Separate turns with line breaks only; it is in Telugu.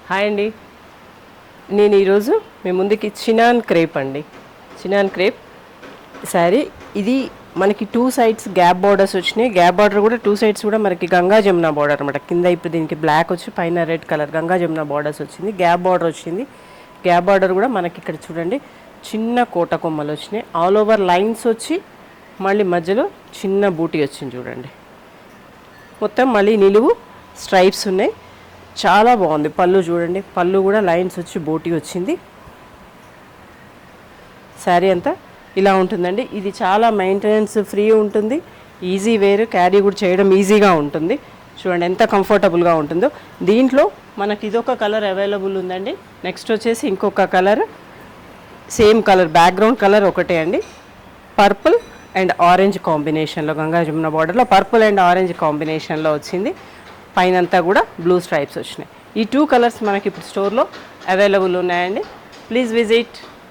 హాయ్ అండి. నేను ఈరోజు మీ ముందుకి చినాన్ క్రేప్ అండి. Chinon crepe sari. ఇది మనకి 2 సైడ్స్ గ్యాప్ బార్డర్స్ వచ్చినాయి. గ్యాప్ బార్డర్ కూడా 2 సైడ్స్ కూడా మనకి గంగా జమున బార్డర్ అనమాట. కింద ఇప్పుడు దీనికి బ్లాక్ వచ్చి పైన red colour Ganga Jamuna borders వచ్చింది. గ్యాప్ బార్డర్ వచ్చింది. గ్యాప్ బార్డర్ కూడా మనకి ఇక్కడ చూడండి చిన్న కోట కొమ్మలు వచ్చినాయి. ఆల్ ఓవర్ లైన్స్ వచ్చి మళ్ళీ మధ్యలో చిన్న బూటీ వచ్చింది చూడండి. మొత్తం మళ్ళీ నిలువు స్ట్రైప్స్ ఉన్నాయి. చాలా బాగుంది. పళ్ళు చూడండి, పళ్ళు కూడా లైన్స్ వచ్చి బోటీ వచ్చింది. శారీ అంతా ఇలా ఉంటుందండి. ఇది చాలా మెయింటెనెన్స్ ఫ్రీ ఉంటుంది. ఈజీ వేర్, క్యారీ కూడా చేయడం ఈజీగా ఉంటుంది. చూడండి ఎంత కంఫర్టబుల్గా ఉంటుందో. దీంట్లో మనకి ఇదొక కలర్ అవైలబుల్ ఉందండి. నెక్స్ట్ వచ్చేసి ఇంకొక colour, same colour background colour ఒకటే అండి. పర్పుల్ అండ్ ఆరెంజ్ కాంబినేషన్లో గంగా జమున బార్డర్లో పర్పుల్ అండ్ ఆరెంజ్ కాంబినేషన్లో వచ్చింది. పైనంతా కూడా బ్లూ స్ట్రైప్స్ వచ్చినాయి. ఈ 2 కలర్స్ మనకి ఇప్పుడు స్టోర్లో అవైలబుల్ ఉన్నాయండి. Please visit.